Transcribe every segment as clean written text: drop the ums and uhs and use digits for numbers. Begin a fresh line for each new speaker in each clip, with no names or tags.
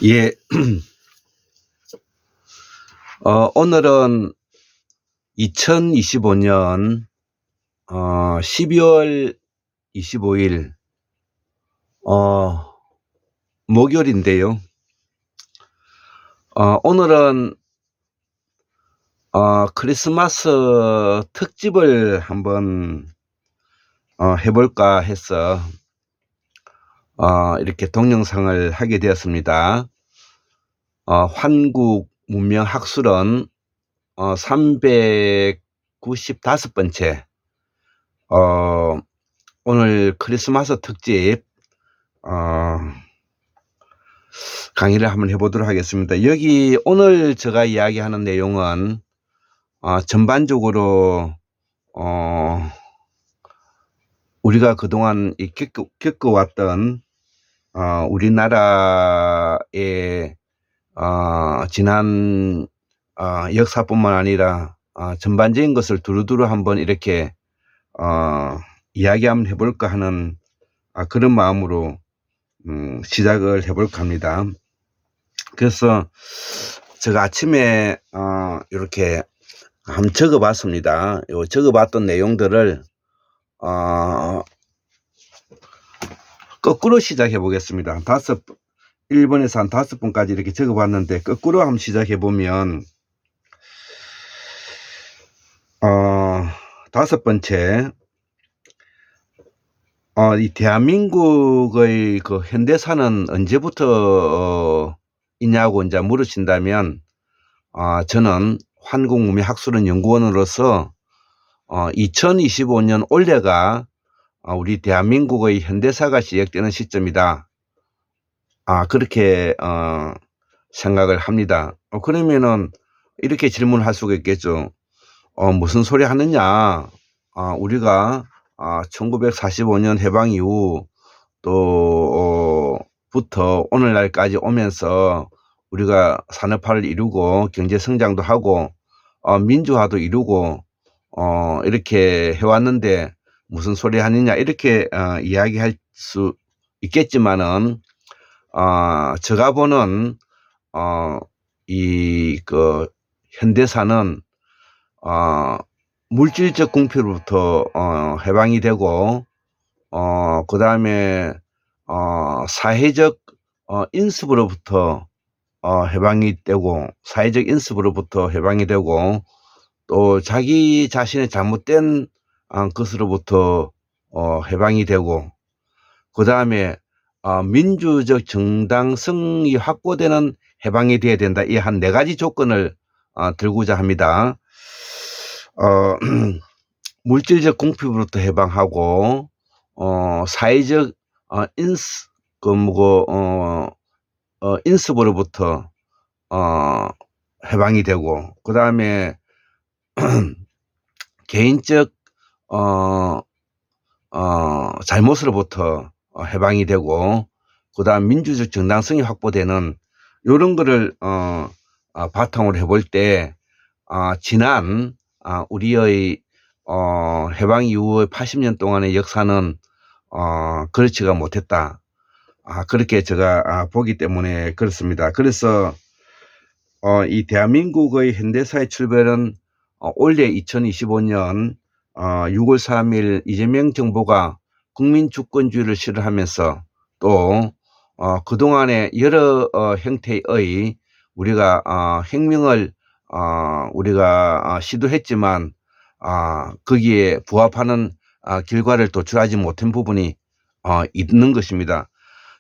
예, 오늘은 2025년 12월 25일 목요일인데요. 오늘은 크리스마스 특집을 한번 해볼까 해서 이렇게 동영상을 하게 되었습니다. 환국 문명 학술은 395번째 오늘 크리스마스 특집 강의를 한번 해보도록 하겠습니다. 여기 오늘 제가 이야기하는 내용은 전반적으로 우리가 그동안 겪어왔던 우리나라의 지난 역사뿐만 아니라 전반적인 것을 두루두루 한번 이렇게 이야기 한번 해볼까 하는 그런 마음으로 시작을 해볼까 합니다. 그래서 제가 아침에 이렇게 한번 적어봤습니다. 요 적어봤던 내용들을 거꾸로 시작해 보겠습니다. 1번에서 한 5번까지 이렇게 적어봤는데 거꾸로 한번 시작해 보면 5번째 이 대한민국의 그 현대사는 언제부터 있냐고 이제 물으신다면 저는 한국문명학술원연구원으로서 2025년 올해가 우리 대한민국의 현대사가 시작되는 시점이다. 그렇게 생각을 합니다. 그러면은 이렇게 질문할 수가 있겠죠. 무슨 소리 하느냐. 우리가 1945년 해방 이후 또 부터 오늘날까지 오면서 우리가 산업화를 이루고 경제 성장도 하고 민주화도 이루고 이렇게 해왔는데 무슨 소리 하느냐 이렇게 이야기할 수 있겠지만은 제가 보는 이 그 현대사는 물질적 궁핍으로부터 해방이 되고 그 다음에 사회적 인습으로부터 해방이 되고 사회적 인습으로부터 해방이 되고 또 자기 자신의 잘못된 것으로부터 해방이 되고 그 다음에 민주적 정당성이 확보되는 해방이 돼야 된다. 이 한 4가지 조건을 들고자 합니다. 물질적 궁핍으로부터 해방하고 사회적 인습으로부터 해방이 되고 그 다음에 개인적 잘못으로부터 해방이 되고 그 다음 민주적 정당성이 확보되는 이런 거를 바탕으로 해볼 때 지난 우리의 해방 이후의 80년 동안의 역사는 그렇지가 못했다. 그렇게 제가 보기 때문에 그렇습니다. 그래서 이 대한민국의 현대사의 출발은 올해 2025년 6월 3일 이재명 정부가 국민주권주의를 실현하면서 또 그동안에 여러 형태의 우리가 혁명을 우리가 시도했지만 거기에 부합하는 결과를 도출하지 못한 부분이 있는 것입니다.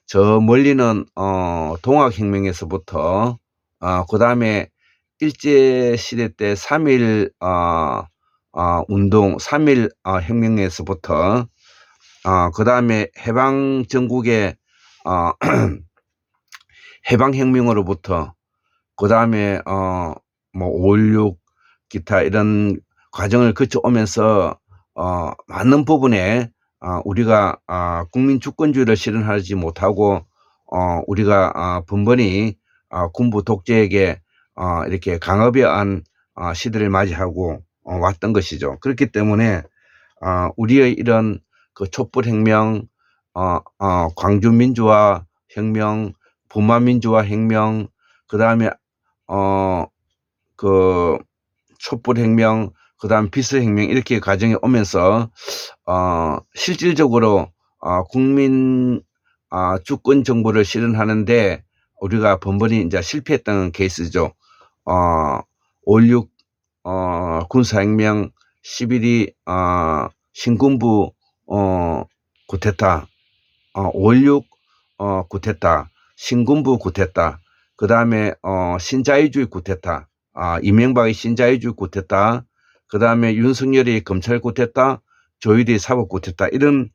저 멀리는 동학혁명에서부터 그 다음에 일제시대 때 3.1 운동, 3.1 혁명에서부터 그 다음에 해방 전국의 해방혁명으로부터 그 다음에 뭐 5.16 기타 이런 과정을 거쳐오면서 많은 부분에 우리가 국민주권주의를 실현하지 못하고 우리가 번번이 군부 독재에게 이렇게 강압에 의한 시대를 맞이하고 왔던 것이죠. 그렇기 때문에 우리의 이런 그 촛불혁명, 광주민주화 혁명, 부마민주화 혁명, 그 다음에 그 촛불혁명, 그 다음 비스혁명 이렇게 과정이 오면서 실질적으로 국민 주권 정부를 실현하는데 우리가 번번이 이제 실패했던 케이스죠. 5.16 군사혁명, 11.2 신군부 쿠데타, 5.16 쿠데타, 신군부 쿠데타, 그 다음에 신자유주의 쿠데타, 이명박의 신자유주의 쿠데타, 그 다음에 윤석열의 검찰 쿠데타, 조일의 사법 쿠데타 이런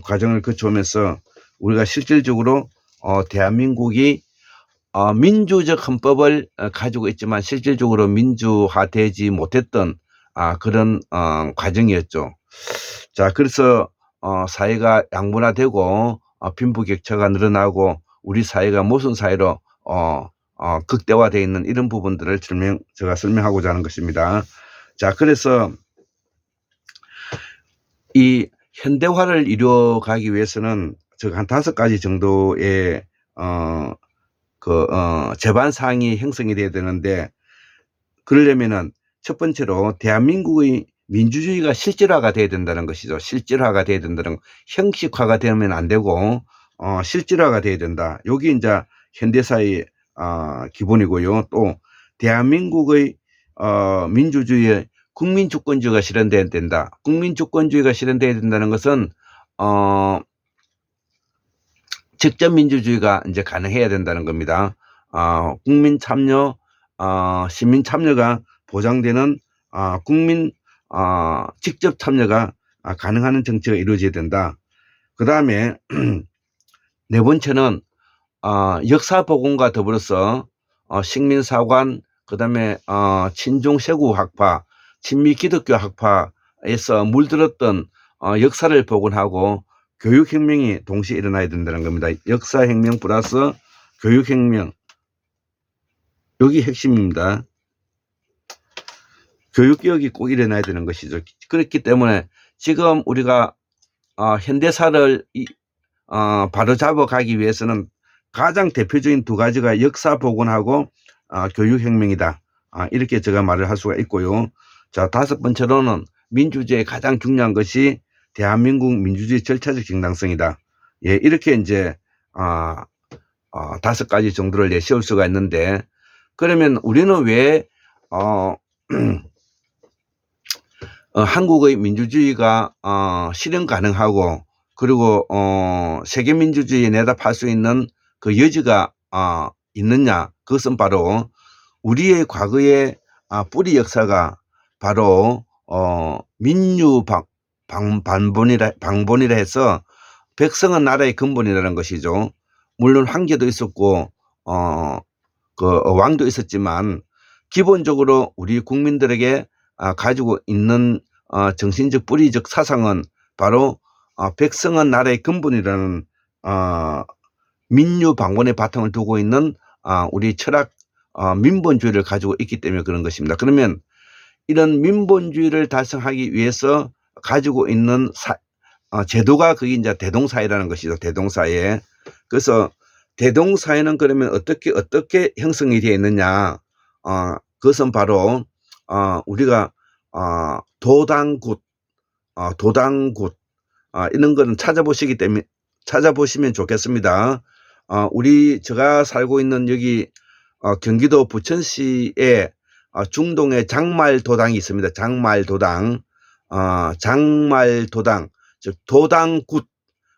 과정을 거쳐오면서 우리가 실질적으로 대한민국이 민주적 헌법을 가지고 있지만 실질적으로 민주화되지 못했던 그런 과정이었죠. 자, 그래서 사회가 양분화되고 빈부격차가 늘어나고 우리 사회가 모순 사회로 극대화되어 있는 이런 부분들을 제가 설명하고자 하는 것입니다. 자, 그래서 이 현대화를 이루어가기 위해서는 제가 한 5가지 정도의 제반 사항이 형성이 돼야 되는데, 그러려면은 첫 번째로 대한민국의 민주주의가 실질화가 돼야 된다는 것이죠. 실질화가 돼야 된다는 거. 형식화가 되면 안 되고 실질화가 돼야 된다. 여기 이제 현대사의 기본이고요. 또 대한민국의 민주주의의 국민주권주의가 실현돼야 된다. 국민주권주의가 실현돼야 된다는 것은 직접 민주주의가 이제 가능해야 된다는 겁니다. 국민 참여, 시민 참여가 보장되는 국민 직접 참여가 가능한 정치가 이루어져야 된다. 그 다음에 네 번째는 역사 복원과 더불어서 식민사관, 그 다음에 친중 세구 학파, 친미 기독교 학파에서 물들었던 역사를 복원하고 교육혁명이 동시에 일어나야 된다는 겁니다. 역사혁명 플러스 교육혁명, 여기 핵심입니다. 교육개혁이 꼭 일어나야 되는 것이죠. 그렇기 때문에 지금 우리가 현대사를 바로잡아 가기 위해서는 가장 대표적인 2가지가 역사 복원하고 교육혁명이다. 이렇게 제가 말을 할 수가 있고요. 자, 5번째로는 민주주의의 가장 중요한 것이 대한민국 민주주의 절차적 정당성이다. 예, 이렇게 이제 5가지 정도를 내세울 수가 있는데, 그러면 우리는 왜 한국의 민주주의가 실현 가능하고 그리고 세계 민주주의에 내다팔 수 있는 그 여지가 있느냐? 그것은 바로 우리의 과거의 뿌리 역사가 바로 민유 방본이라 해서 백성은 나라의 근본이라는 것이죠. 물론 황제도 있었고 왕도 있었지만 기본적으로 우리 국민들에게 가지고 있는 정신적 뿌리적 사상은 바로 백성은 나라의 근본이라는 민유 방본의 바탕을 두고 있는 우리 철학 민본주의를 가지고 있기 때문에 그런 것입니다. 그러면 이런 민본주의를 달성하기 위해서 가지고 있는 제도가 그게 이제 대동사회라는 것이죠. 대동사회. 그래서 대동사회는 그러면 어떻게 형성이 되어 있느냐? 그것은 바로 우리가 도당굿 이런 거는 찾아보시면 좋겠습니다. 제가 살고 있는 여기 경기도 부천시에 중동에 장말도당이 있습니다. 장말도당, 즉 도당굿.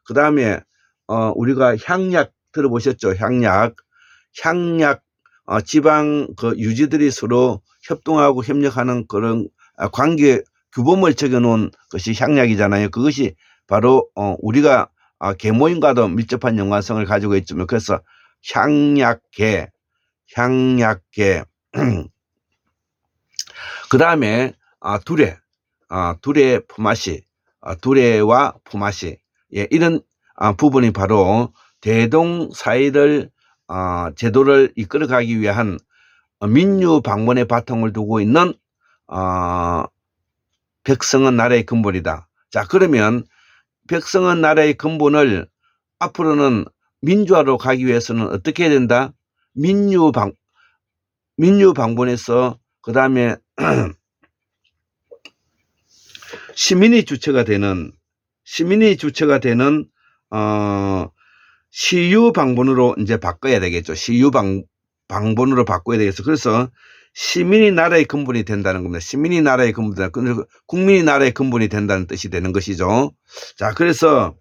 그 다음에 우리가 향약 들어보셨죠? 향약 지방 유지들이 서로 협동하고 협력하는 그런 관계 규범을 적여놓은 것이 향약이잖아요. 그것이 바로 우리가 계모임과도 밀접한 연관성을 가지고 있지만, 그래서 향약계 그 다음에 두레 품앗이, 두레와 품앗이, 예, 이런 부분이 바로 대동사회를 제도를 이끌어가기 위한 민유 방본의 바탕을 두고 있는 백성은 나라의 근본이다. 자, 그러면 백성은 나라의 근본을 앞으로는 민주화로 가기 위해서는 어떻게 해야 된다? 민주방본에서 그 다음에 시민이 주체가 되는 시유방본으로 이제 바꿔야 되겠죠. 시유방본으로 바꿔야 되겠어. 그래서 시민이 나라의 근본이 된다는 겁니다. 시민이 나라의 근본이다. 국민이 나라의 근본이 된다는 뜻이 되는 것이죠. 자, 그래서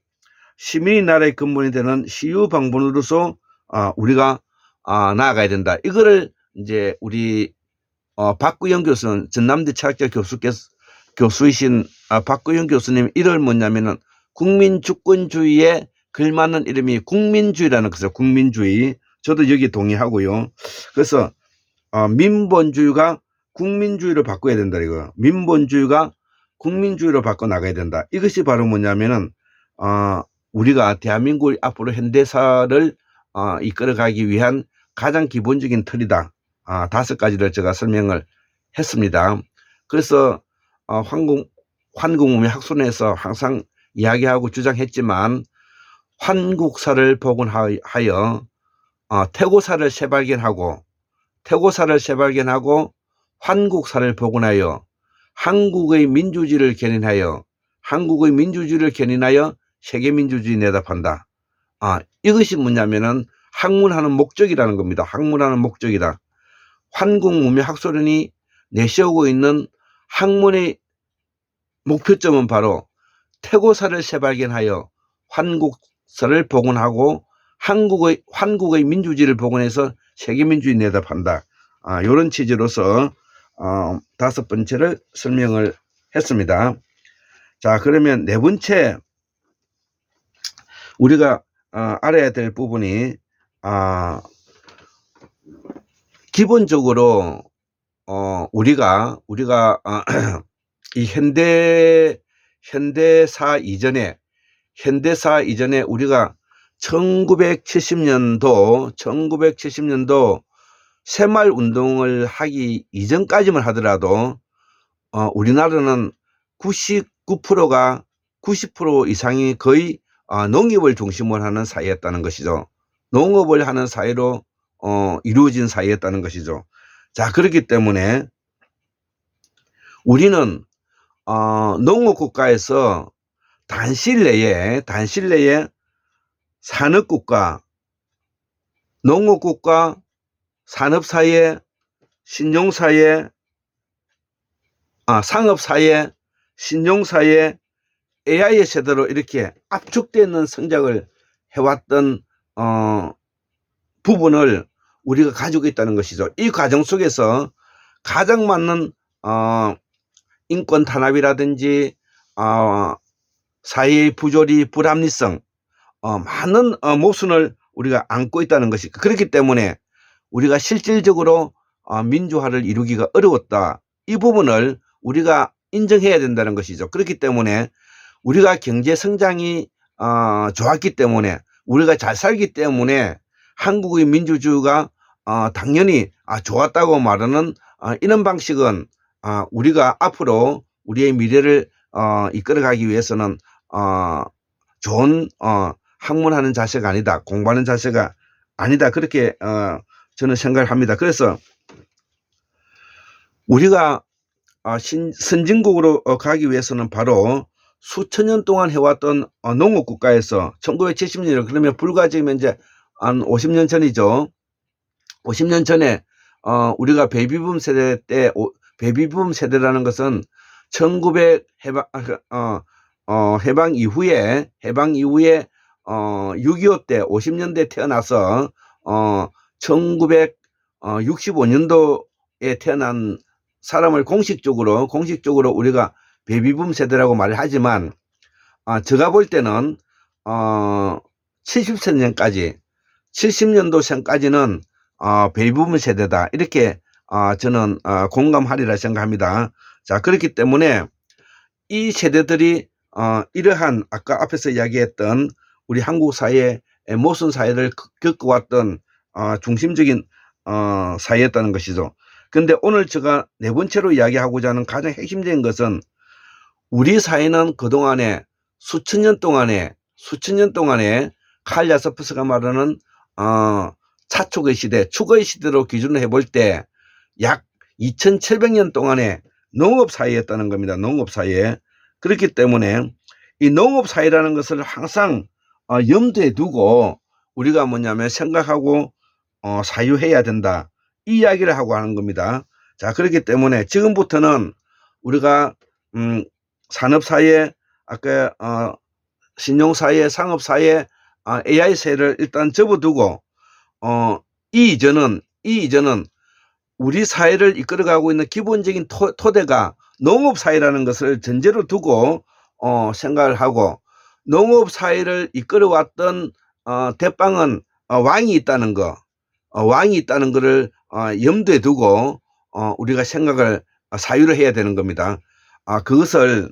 시민이 나라의 근본이 되는 시유방본으로서 우리가 나아가야 된다. 이거를 이제 우리 박구영 교수는 전남대 철학자 교수이신 박구영 교수님 이름을 뭐냐면은 국민주권주의에 걸맞는 이름이 국민주의라는 것이죠. 국민주의. 저도 여기 동의하고요. 그래서 민본주의가 국민주의로 바꿔야 된다 이거. 민본주의가 국민주의로 바꿔 나가야 된다. 이것이 바로 뭐냐면은 우리가 대한민국 앞으로 현대사를 이끌어가기 위한 가장 기본적인 틀이다. 5가지를 제가 설명을 했습니다. 그래서 환국문명 학술에서 항상 이야기하고 주장했지만 환국사를 복원하여 태고사를 재발견하고 환국사를 복원하여 한국의 민주주의를 견인하여 세계민주주의 내다판다. 이것이 뭐냐면은 학문하는 목적이라는 겁니다. 학문하는 목적이다. 환국문명학술원이 내세우고 있는 학문의 목표점은 바로 태고사를 재발견하여 환국사를 복원하고 한국의 민주주의를 복원해서 세계민주주의 내다판다. 이런 취지로서 5번째를 설명을 했습니다. 자, 그러면 4번째 우리가 알아야 될 부분이 기본적으로 우리가 이 현대사 이전에 우리가 1970년도 새마을 운동을 하기 이전까지만 하더라도 우리나라는 90% 이상이 거의 농업을 중심으로 하는 사회였다는 것이죠. 농업을 하는 사회로 이루어진 사회였다는 것이죠. 자, 그렇기 때문에 우리는 농업국가에서 단실 내에 산업국가, 농업국가, 산업사회, 신용사회, 상업사회, 신용사회, AI 세대로 이렇게 압축되는 성장을 해왔던 부분을 우리가 가지고 있다는 것이죠. 이 과정 속에서 가장 많은 인권 탄압이라든지 사회의 부조리, 불합리성, 많은 모순을 우리가 안고 있다는 것이 그렇기 때문에 우리가 실질적으로 민주화를 이루기가 어려웠다. 이 부분을 우리가 인정해야 된다는 것이죠. 그렇기 때문에 우리가 경제 성장이 좋았기 때문에 우리가 잘 살기 때문에 한국의 민주주의가 당연히 좋았다고 말하는 이런 방식은 우리가 앞으로 우리의 미래를 이끌어가기 위해서는 좋은 학문하는 자세가 아니다. 공부하는 자세가 아니다. 그렇게 저는 생각을 합니다. 그래서 우리가 선진국으로 가기 위해서는 바로 수천 년 동안 해왔던 농업국가에서 1970년 그러면 불과 지금 이제 한 50년 전이죠. 50년 전에 우리가 베이비붐 세대 때 베이비붐 세대라는 것은 1900 해방 이후에 6.25 때 50년대 태어나서 1965년도에 태어난 사람을 공식적으로 우리가 베이비붐 세대라고 말을 하지만 제가 볼 때는 70년도생까지는 베이비붐 세대다 이렇게 저는 공감하리라 생각합니다. 자, 그렇기 때문에 이 세대들이 이러한 아까 앞에서 이야기했던 우리 한국 사회의 모순 사회를 겪어왔던 중심적인 사회였다는 것이죠. 그런데 오늘 제가 4번째로 이야기하고자 하는 가장 핵심적인 것은 우리 사회는 그동안에 수천 년 동안에 칼 야스퍼스가 말하는 차축의 시대, 축의 시대로 기준을 해볼 때 약 2700년 동안의 농업 사회였다는 겁니다. 농업 사회. 그렇기 때문에 이 농업 사회라는 것을 항상 염두에 두고 우리가 뭐냐면 생각하고 사유해야 된다. 이 이야기를 하고 하는 겁니다. 자, 그렇기 때문에 지금부터는 우리가 산업사회, 아까 신용사회, 상업사회, AI 사회를 일단 접어두고 이 이전은 우리 사회를 이끌어가고 있는 기본적인 토대가 농업사회라는 것을 전제로 두고 생각을 하고, 농업사회를 이끌어왔던 대빵은 왕이 있다는 거, 왕이 있다는 것을 염두에 두고 우리가 생각을 사유를 해야 되는 겁니다. 그것을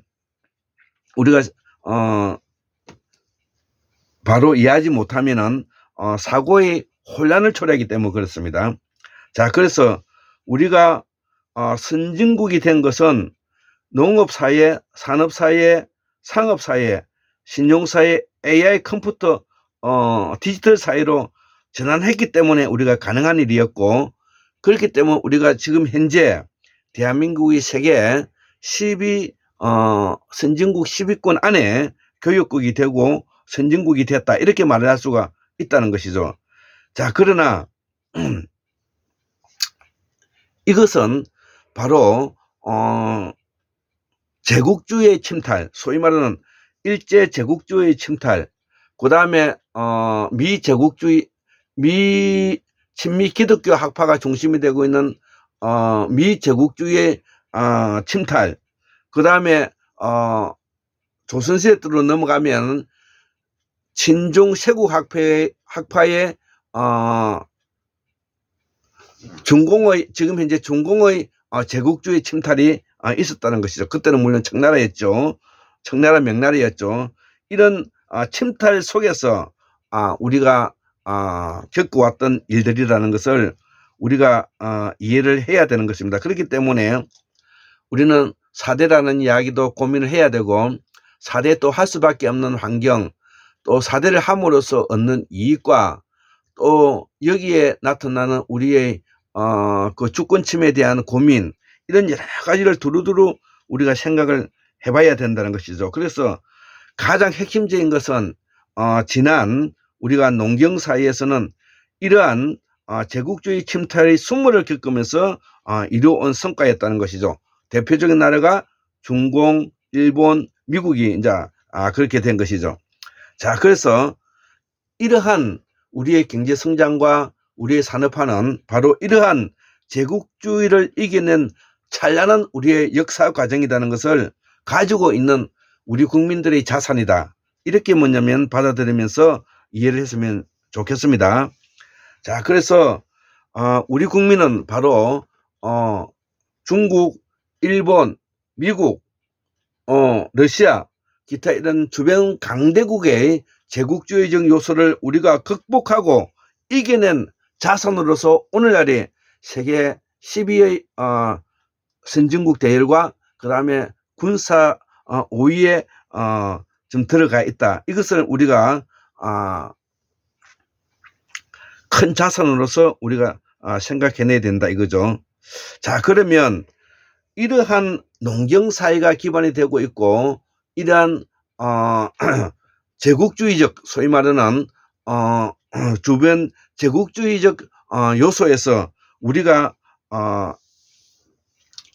우리가 바로 이해하지 못하면은 사고의 혼란을 초래하기 때문에 그렇습니다. 자, 그래서 우리가 선진국이 된 것은 농업사회, 산업사회, 상업사회, 신용사회, AI 컴퓨터, 디지털 사회로 전환했기 때문에 우리가 가능한 일이었고, 그렇기 때문에 우리가 지금 현재 대한민국이 세계 10위 선진국 10위권 안에 교육국이 되고 선진국이 됐다, 이렇게 말을 할 수가 있다는 것이죠. 자, 그러나 이것은 바로 제국주의의 침탈, 소위 말하는 일제 제국주의의 침탈, 그 다음에 미제국주의, 친미 기독교 학파가 중심이 되고 있는 미제국주의의 침탈, 그 다음에 조선시대로 넘어가면 친중 세국 학파의 중공의, 지금 현재 중공의 제국주의 침탈이 있었다는 것이죠. 그때는 물론 청나라였죠. 청나라 명나라였죠. 이런 침탈 속에서 우리가 겪어왔던 일들이라는 것을 우리가 이해를 해야 되는 것입니다. 그렇기 때문에 우리는 4대라는 이야기도 고민을 해야 되고, 4대 또 할 수밖에 없는 환경, 또 4대를 함으로써 얻는 이익과 또 여기에 나타나는 우리의 그 주권 침해에 대한 고민, 이런 여러 가지를 두루두루 우리가 생각을 해봐야 된다는 것이죠. 그래서 가장 핵심적인 것은 지난 우리가 농경 사회에서는 이러한 제국주의 침탈의 수모를 겪으면서 이루어온 성과였다는 것이죠. 대표적인 나라가 중공, 일본, 미국이 이제 그렇게 된 것이죠. 자, 그래서 이러한 우리의 경제 성장과 우리의 산업화는 바로 이러한 제국주의를 이겨낸 찬란한 우리의 역사 과정이라는 것을 가지고 있는 우리 국민들의 자산이다, 이렇게 뭐냐면 받아들이면서 이해를 했으면 좋겠습니다. 자, 그래서 우리 국민은 바로 중국, 일본, 미국, 러시아, 기타 이런 주변 강대국의 제국주의적 요소를 우리가 극복하고 이겨낸 자산으로서 오늘날의 세계 10위의 선진국 대열과 그 다음에 군사 5위에 좀 들어가 있다. 이것을 우리가 큰 자산으로서 우리가 생각해내야 된다, 이거죠. 자, 그러면 이러한 농경사회가 기반이 되고 있고, 이러한 제국주의적, 소위 말하는 주변 제국주의적 요소에서 우리가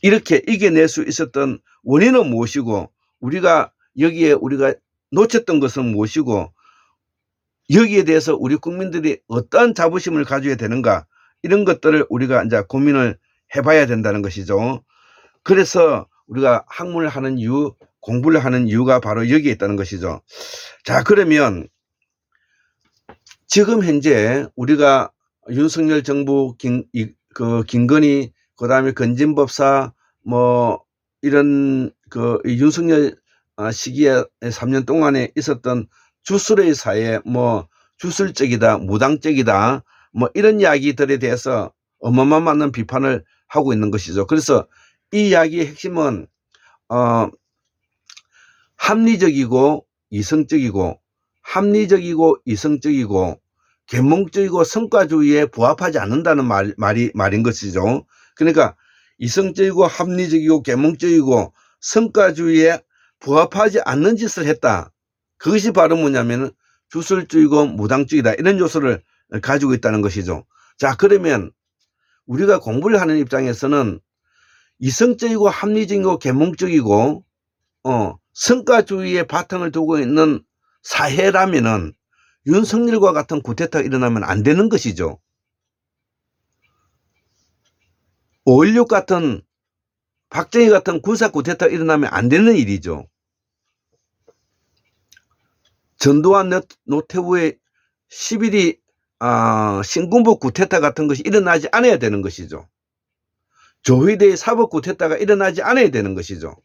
이렇게 이겨낼 수 있었던 원인은 무엇이고, 우리가 여기에 우리가 놓쳤던 것은 무엇이고, 여기에 대해서 우리 국민들이 어떤 자부심을 가져야 되는가, 이런 것들을 우리가 이제 고민을 해봐야 된다는 것이죠. 그래서 우리가 학문을 하는 이유, 공부를 하는 이유가 바로 여기에 있다는 것이죠. 자, 그러면 지금 현재 우리가 윤석열 정부, 김건희, 그 다음에 건진법사, 뭐 이런 윤석열 시기에 3년 동안에 있었던 주술의 사회, 뭐 주술적이다, 무당적이다, 뭐 이런 이야기들에 대해서 어마어마한 비판을 하고 있는 것이죠. 그래서 이 이야기의 핵심은 합리적이고 이성적이고 합리적이고 이성적이고 계몽적이고 성과주의에 부합하지 않는다는 말인 것이죠. 그러니까 이성적이고 합리적이고 계몽적이고 성과주의에 부합하지 않는 짓을 했다. 그것이 바로 뭐냐면 주술주의고 무당주의다. 이런 요소를 가지고 있다는 것이죠. 자, 그러면 우리가 공부를 하는 입장에서는 이성적이고 합리적이고 계몽적이고 성과주의의 바탕을 두고 있는 사회라면은 윤석열과 같은 구태타가 일어나면 안 되는 것이죠. 5.16 같은 박정희 같은 군사 구태타가 일어나면 안 되는 일이죠. 전두환 노태우의 11.2 신군부 구태타 같은 것이 일어나지 않아야 되는 것이죠. 조희대의 사법 구태타가 일어나지 않아야 되는 것이죠.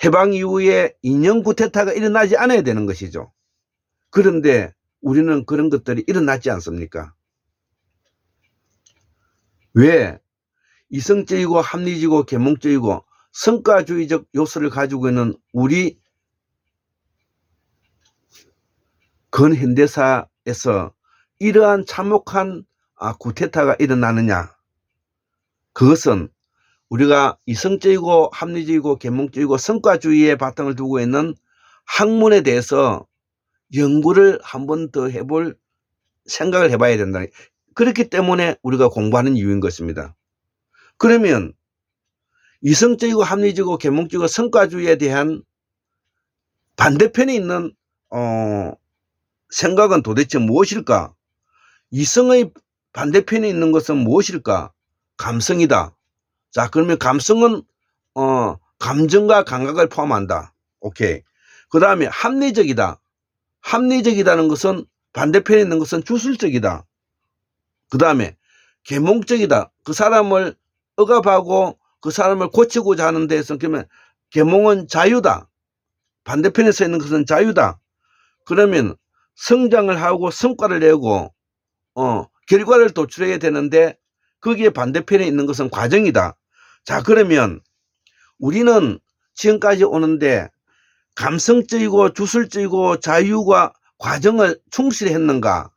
해방 이후에 인형 구태타가 일어나지 않아야 되는 것이죠. 그런데 우리는 그런 것들이 일어나지 않습니까? 왜? 이성적이고 합리적이고 계몽적이고 성과주의적 요소를 가지고 있는 우리 근현대사에서 이러한 참혹한 구태타가 일어나느냐? 그것은 우리가 이성적이고 합리적이고 계몽적이고 성과주의의 바탕을 두고 있는 학문에 대해서 연구를 한 번 더 해볼 생각을 해봐야 된다. 그렇기 때문에 우리가 공부하는 이유인 것입니다. 그러면 이성적이고 합리적이고 계몽적이고 성과주의에 대한 반대편에 있는 생각은 도대체 무엇일까? 이성의 반대편에 있는 것은 무엇일까? 감성이다. 자, 그러면 감성은 감정과 감각을 포함한다. 오케이. 그 다음에 합리적이다. 합리적이다는 것은 반대편에 있는 것은 주술적이다. 그 다음에 계몽적이다. 그 사람을 억압하고 그 사람을 고치고자 하는 데서 그러면 계몽은 자유다. 반대편에 서 있는 것은 자유다. 그러면 성장을 하고 성과를 내고 결과를 도출해야 되는데 거기에 반대편에 있는 것은 과정이다. 자, 그러면 우리는 지금까지 오는데 감성적이고 주술적이고 자유와 과정을 충실히 했는가?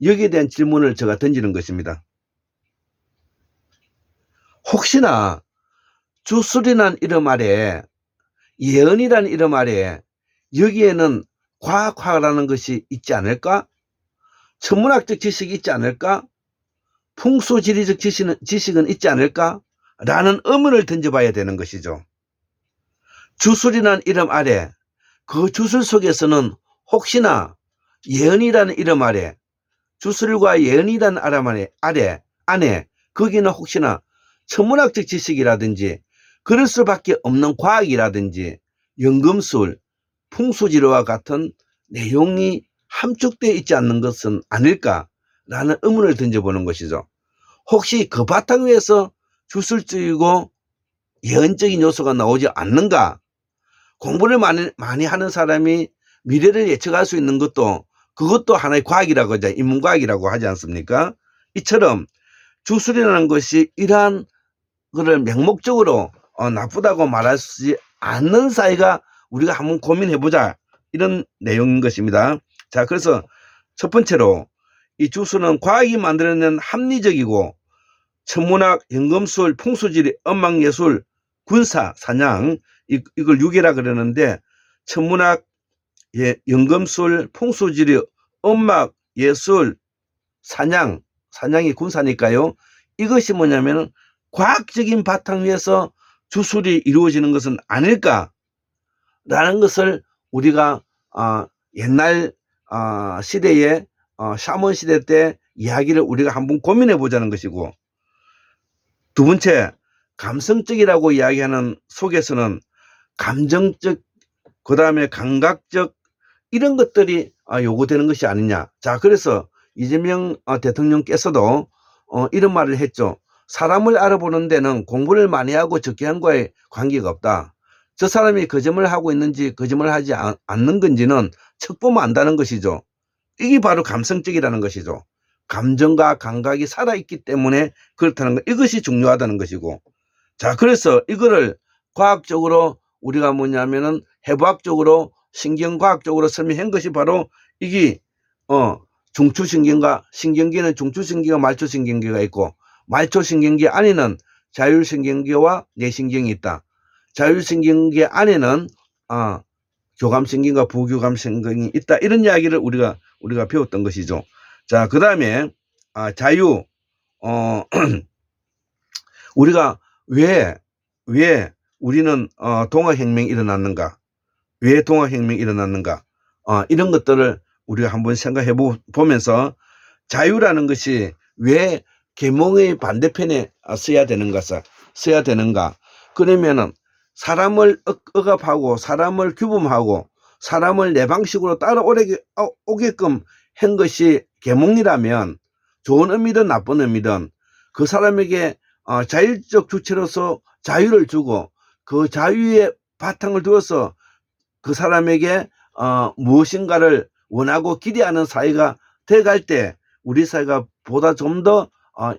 여기에 대한 질문을 제가 던지는 것입니다. 혹시나 주술이란 이름 아래 예언이란 이름 아래 여기에는 과학화라는 것이 있지 않을까? 천문학적 지식이 있지 않을까? 풍수지리적 지식은 있지 않을까? 라는 의문을 던져봐야 되는 것이죠. 주술이라는 이름 아래 그 주술 속에서는 혹시나 예언이라는 이름 아래 주술과 예언이라는 안에 거기는 혹시나 천문학적 지식이라든지 그럴 수밖에 없는 과학이라든지 연금술, 풍수지리와 같은 내용이 함축되어 있지 않는 것은 아닐까라는 의문을 던져보는 것이죠. 혹시 그 바탕 위에서 주술적이고 예언적인 요소가 나오지 않는가? 공부를 많이 하는 사람이 미래를 예측할 수 있는 것도 그것도 하나의 과학이라고 하죠. 인문과학이라고 하지 않습니까? 이처럼 주술이라는 것이 이러한 것을 맹목적으로 나쁘다고 말할 수 않는 사이가 우리가 한번 고민해보자. 이런 내용인 것입니다. 자, 그래서 첫 번째로 이 주술은 과학이 만들어낸 합리적이고 천문학, 연금술, 풍수지리, 음악예술, 군사, 사냥 이걸 유계라 그러는데 천문학, 연금술, 풍수지리, 음악, 예술, 사냥이 군사니까요. 이것이 뭐냐면 과학적인 바탕 위에서 주술이 이루어지는 것은 아닐까라는 것을 우리가 옛날 시대에 샤먼 시대 때 이야기를 우리가 한번 고민해 보자는 것이고, 두 번째 감성적이라고 이야기하는 속에서는 감정적, 그 다음에 감각적 이런 것들이 요구되는 것이 아니냐. 자, 그래서 이재명 대통령께서도 이런 말을 했죠. 사람을 알아보는 데는 공부를 많이 하고 적게 한 거에 관계가 없다. 저 사람이 거짓말을 하고 있는지 거짓말을 하지 않는 건지는 척 보면 안다는 것이죠. 이게 바로 감성적이라는 것이죠. 감정과 감각이 살아있기 때문에 그렇다는 것, 이것이 중요하다는 것이고. 자, 그래서 이거를 과학적으로 우리가 뭐냐면은 해부학적으로 신경과학적으로 설명한 것이 바로 이게 중추신경과 신경계는 중추신경과 말초신경계가 있고 말초신경계 안에는 자율신경계와 내신경이 있다. 자율신경계 안에는 교감신경과 부교감신경이 있다. 이런 이야기를 우리가 배웠던 것이죠. 자, 그 다음에 자유 우리가 왜 우리는 동학혁명이 일어났는가? 왜 동학혁명이 일어났는가? 이런 것들을 우리가 한번 생각해 보면서 자유라는 것이 왜 계몽의 반대편에 써야 되는가? 그러면은 사람을 억압하고 사람을 규범하고 사람을 내 방식으로 따라오게끔 한 것이 계몽이라면 좋은 의미든 나쁜 의미든 그 사람에게 자율적 주체로서 자유를 주고 그 자유의 바탕을 두어서 그 사람에게 무엇인가를 원하고 기대하는 사회가 돼갈 때 우리 사회가 보다 좀 더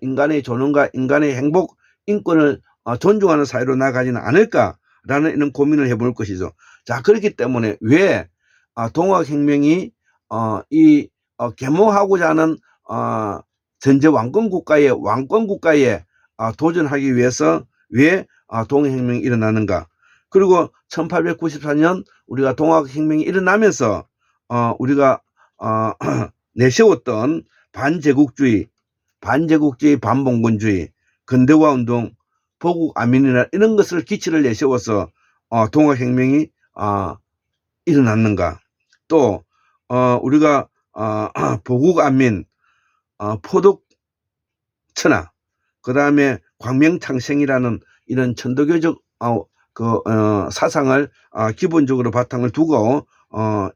인간의 존엄과 인간의 행복, 인권을 존중하는 사회로 나가지는 않을까라는 이런 고민을 해볼 것이죠. 자, 그렇기 때문에 왜 동학혁명이 이 계몽하고자 하는 전제 왕권 국가에 도전하기 위해서 왜 동학혁명이 일어나는가? 그리고 1894년 우리가 동학혁명이 일어나면서 우리가 내세웠던 반제국주의, 반봉건주의, 근대화운동, 보국안민이나 이런 것을 기치를 내세워서 동학혁명이 일어났는가? 또 우리가 보국안민, 포독천하, 그 다음에 광명창생이라는 이런 천도교적 사상을 기본적으로 바탕을 두고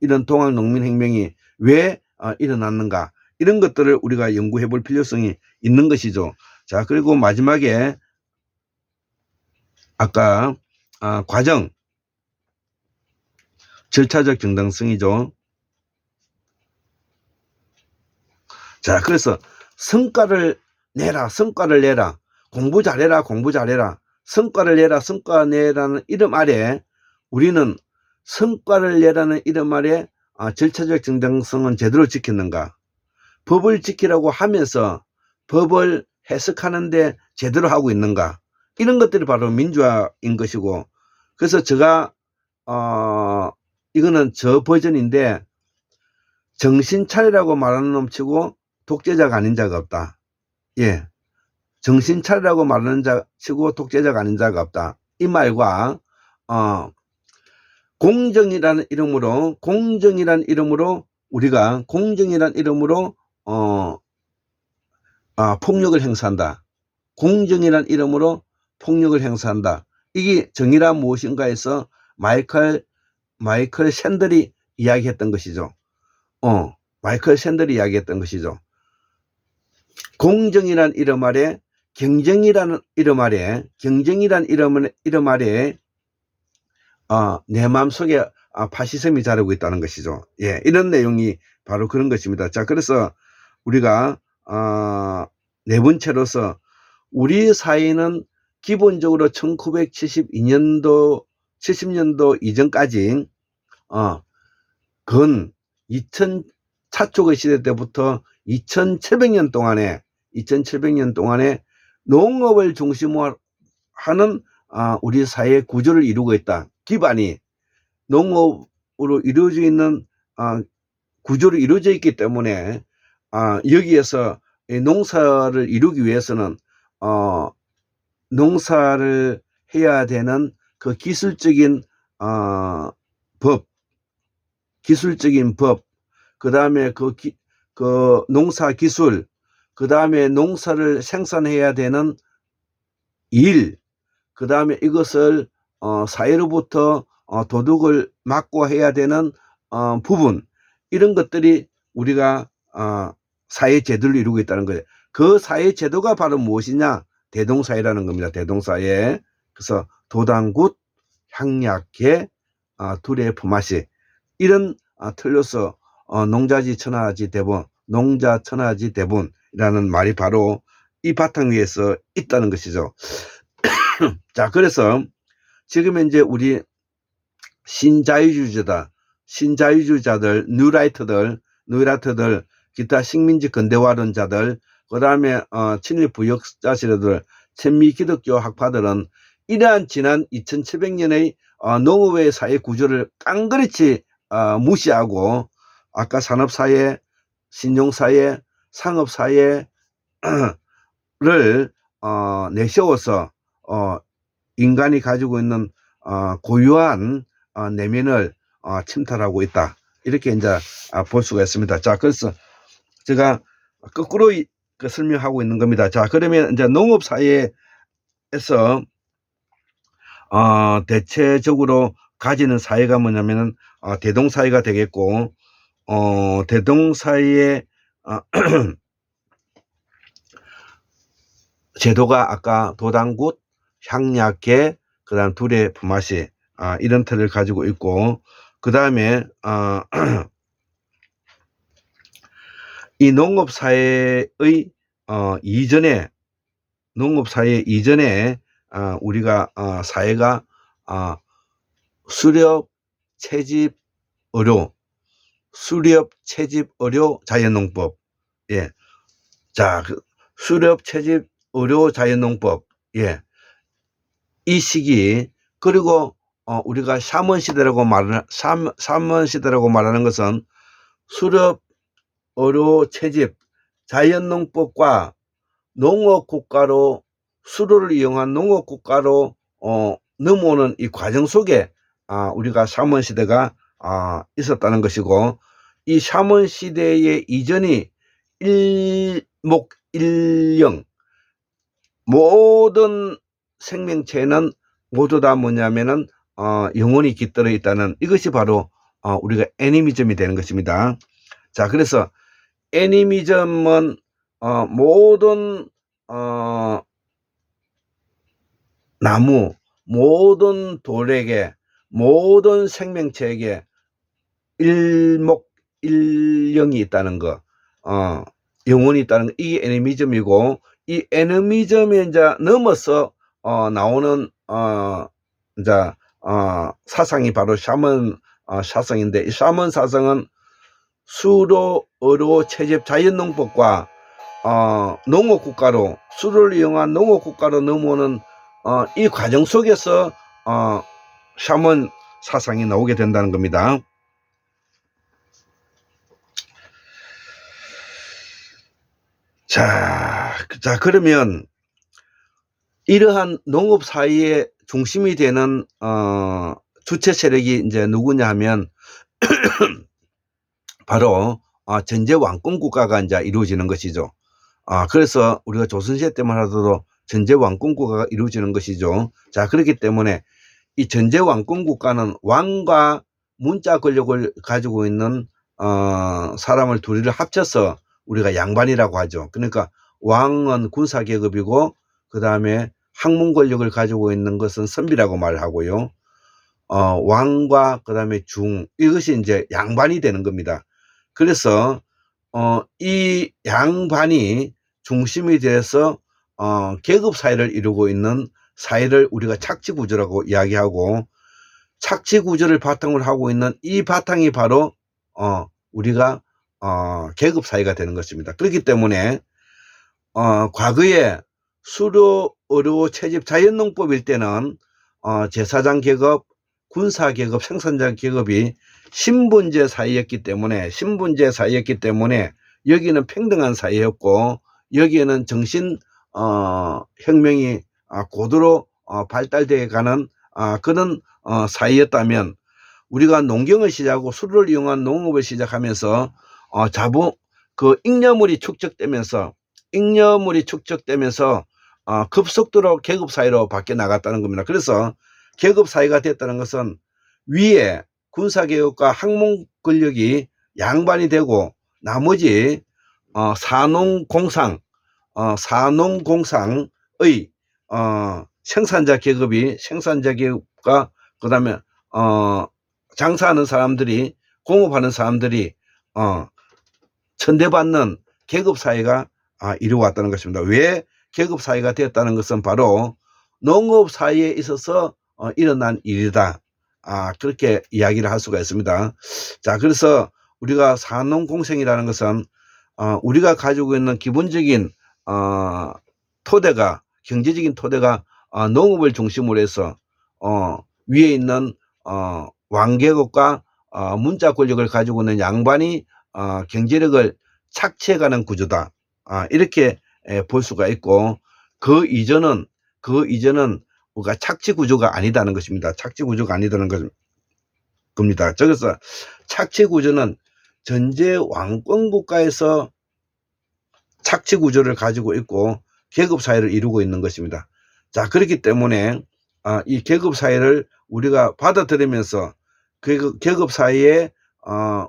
이런 동학농민혁명이 왜 일어났는가, 이런 것들을 우리가 연구해 볼 필요성이 있는 것이죠. 자, 그리고 마지막에 아까 과정, 절차적 정당성이죠. 자, 그래서 성과를 내라, 공부 잘해라, 성과를 내라, 성과 내라는 이름 아래 우리는 성과를 내라는 이름 아래 절차적 정당성은 제대로 지켰는가? 법을 지키라고 하면서 법을 해석하는데 제대로 하고 있는가? 이런 것들이 바로 민주화인 것이고, 그래서 제가 이거는 저 버전인데, 정신 차리라고 말하는 놈 치고 독재자가 아닌 자가 없다. 예, 정신 차리라고 말하는 자 치고 독재자가 아닌 자가 없다. 이 말과 공정이라는 이름으로 우리가 공정이라는 이름으로 폭력을 행사한다. 공정이라는 이름으로 폭력을 행사한다. 이게 정의란 무엇인가 해서 마이클 샌들이 이야기했던 것이죠. 마이클 샌들이 이야기했던 것이죠. 공정이란 이름 아래, 경쟁이라는 이름 아래 내 마음속에 파시즘이 자라고 있다는 것이죠. 예, 이런 내용이 바로 그런 것입니다. 자, 그래서 우리가 네 번째로서 우리 사회는 기본적으로 1972년도 70년도 이전까지 근 2000 차초의 시대 때부터 2700년 동안에 농업을 중심으로 하는 우리 사회의 구조를 이루고 있다. 기반이 농업으로 이루어져 있는 구조로 이루어져 있기 때문에 여기에서 농사를 이루기 위해서는 농사를 해야 되는 그 기술적인 법, 그 다음에 그 농사 기술, 그 다음에 농사를 생산해야 되는 일, 그 다음에 이것을 사회로부터 도둑을 막고 해야 되는 부분, 이런 것들이 우리가 사회 제도를 이루고 있다는 거예요. 그 사회 제도가 바로 무엇이냐? 대동사회라는 겁니다. 대동사회. 그래서 도당굿, 향약계, 둘의 품앗이, 이런 틀로서 농자지 천하지 대본, 농자 천하지 대본이라는 말이 바로 이 바탕 위에서 있다는 것이죠. 자, 그래서 지금 이제 우리 신자유주의자들, 뉴라이터들, 노이라트들, 기타 식민지 근대화론자들, 그 다음에 친일부역자시들, 친미 기독교 학파들은 이러한 지난 2700년의 농업의 사회 구조를 깡그리치 무시하고 아까 산업사회, 신용사회, 상업사회를 내세워서 인간이 가지고 있는 고유한 내면을 침탈하고 있다. 이렇게 이제 볼 수가 있습니다. 자, 그래서 제가 거꾸로 설명하고 있는 겁니다. 자, 그러면 이제 농업사회에서 대체적으로 가지는 사회가 뭐냐면은 대동사회가 되겠고, 대동사회의 제도가 아까 도당굿, 향약계, 그 다음 두레, 품앗이 이런 틀을 가지고 있고, 그 다음에 이 농업사회의 이전에 우리가 사회가 수렵, 채집, 의료, 자연농법. 예. 자, 수렵, 채집, 의료, 자연농법. 예. 이 시기, 그리고 우리가 샤먼 시대라고 말하는 것은 수렵, 의료, 채집, 자연농법과 농업국가로 수로를 이용한 농업국가로 넘어오는 이 과정 속에 우리가 샤먼 시대가 있었다는 것이고, 이 샤먼 시대의 이전이 일목일령, 모든 생명체는 모두 다 뭐냐면은 영혼이 깃들어 있다는, 이것이 바로 우리가 애니미즘이 되는 것입니다. 자, 그래서 애니미즘은 모든 나무, 모든 돌에게, 모든 생명체에게 일목일령이 있다는 거, 영혼이 있다는 거, 이게 애니미즘이고, 이 애니미즘에 이제 넘어서 나오는 이제 사상이 바로 샤먼 사상인데, 이 샤먼 사상은 수로, 의료, 채집, 자연농법과 농업국가로, 수로를 이용한 농업국가로 넘어오는 이 과정 속에서 샤먼 사상이 나오게 된다는 겁니다. 자, 그러면 이러한 농업 사회의 중심이 되는 주체 세력이 이제 누구냐 하면 바로 전제 왕권 국가가 이제 이루어지는 것이죠. 그래서 우리가 조선시대 때만 하더라도 전제 왕권 국가가 이루어지는 것이죠. 자, 그렇기 때문에 이 전제 왕권 국가는 왕과 문자 권력을 가지고 있는 사람을 둘이를 합쳐서 우리가 양반이라고 하죠. 그러니까 왕은 군사 계급이고, 그 다음에 학문 권력을 가지고 있는 것은 선비라고 말하고요. 왕과 그 다음에 중, 이것이 이제 양반이 되는 겁니다. 그래서 이 양반이 중심이 돼서 계급 사회를 이루고 있는 사회를 우리가 착지 구조라고 이야기하고, 착지 구조를 바탕으로 하고 있는 이 바탕이 바로 우리가 계급 사회가 되는 것입니다. 그렇기 때문에 과거에 수로, 의료, 채집, 자연농법일 때는 제사장 계급, 군사 계급, 생산자 계급이 신분제 사회였기 때문에 여기는 평등한 사회였고, 여기에는 정신 혁명이 고도로 발달되어 가는 그런 사회였다면, 우리가 농경을 시작하고 수로를 이용한 농업을 시작하면서 잉여물이 축적되면서 급속도로 계급 사회로 바뀌어 나갔다는 겁니다. 그래서 계급 사회가 됐다는 것은 위에 군사 계급과 학문 권력이 양반이 되고, 나머지 산농공상의 생산자 계급과 그 다음에 장사하는 사람들이, 공업하는 사람들이 천대받는 계급 사회가 이루어왔다는 것입니다. 왜 계급 사회가 되었다는 것은 바로 농업 사회에 있어서 일어난 일이다. 그렇게 이야기를 할 수가 있습니다. 자, 그래서 우리가 산농공생이라는 것은 우리가 가지고 있는 기본적인 토대가, 경제적인 토대가 농업을 중심으로 해서 위에 있는 왕계급과 문자 권력을 가지고 있는 양반이 경제력을 착취해가는 구조다. 이렇게 볼 수가 있고, 그 이전은 우리가 착취 구조가 아니다는 것입니다. 착취 구조가 아니다는 겁니다. 그래서 착취 구조는 전제 왕권 국가에서 착취 구조를 가지고 있고 계급 사회를 이루고 있는 것입니다. 자, 그렇기 때문에 이 계급 사회를 우리가 받아들이면서 그 계급 사회에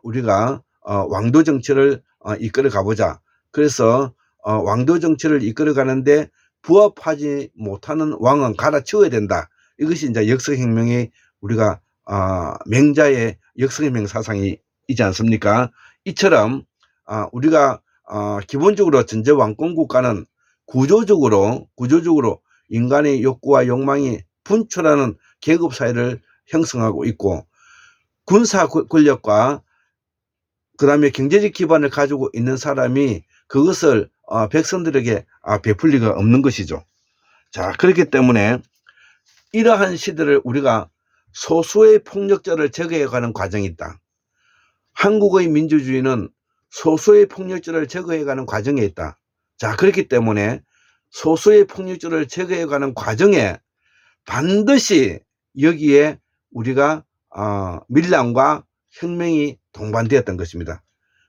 우리가 왕도 정치를 이끌어 가보자. 그래서 왕도 정치를 이끌어 가는데 부합하지 못하는 왕은 갈아치워야 된다. 이것이 이제 역성혁명의 우리가 맹자의 역성혁명 사상이 있지 않습니까? 이처럼 우리가 기본적으로 전제 왕권 국가는 구조적으로 인간의 욕구와 욕망이 분출하는 계급 사회를 형성하고 있고, 군사 권력과 그 다음에 경제적 기반을 가지고 있는 사람이 그것을 백성들에게 베풀 리가 없는 것이죠. 자, 그렇기 때문에 이러한 시대를 우리가 소수의 폭력자를 제거해가는 과정이 있다. 한국의 민주주의는 소수의 폭력자를 제거해가는 과정에 있다. 자, 그렇기 때문에 소수의 폭력자를 제거해가는 과정에 반드시 여기에 우리가 밀란과 혁명이 동반되었던 것입니다.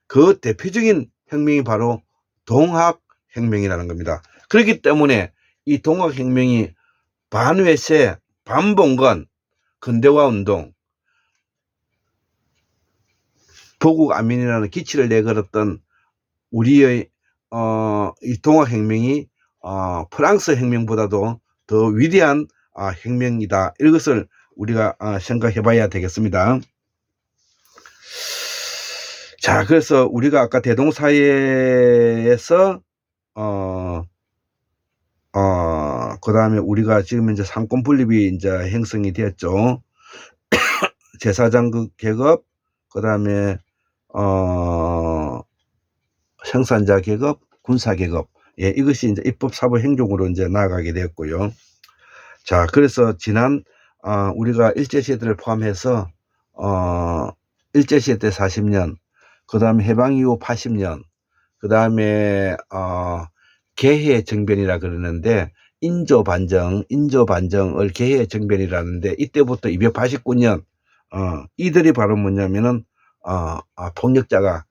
그 대표적인 혁명이 바로 동학혁명이라는 겁니다. 그렇기 때문에 이 동학혁명이 반외세, 반봉건, 근대화운동, 보국안민이라는 기치를 내걸었던 우리의 이 동학혁명이 프랑스 혁명보다도 더 위대한 혁명이다. 이것을 우리가 생각해 봐야 되겠습니다. 자, 그래서 우리가 아까 대동사회에서 그 다음에 우리가 지금 이제 상권 분립이 이제 형성이 되었죠. 제사장급 계급, 그 다음에 생산자 계급, 군사 계급, 예, 이것이 이제 입법, 사법, 행정으로 이제 나아가게 되었고요. 자, 그래서 지난 우리가 일제시대를 포함해서 일제시대 때 40년, 그 다음에 해방 이후 80년, 그 다음에 개해정변이라 그러는데 인조반정을 개해정변이라는데 이때부터 289년 이들이 바로 뭐냐면은 폭력자가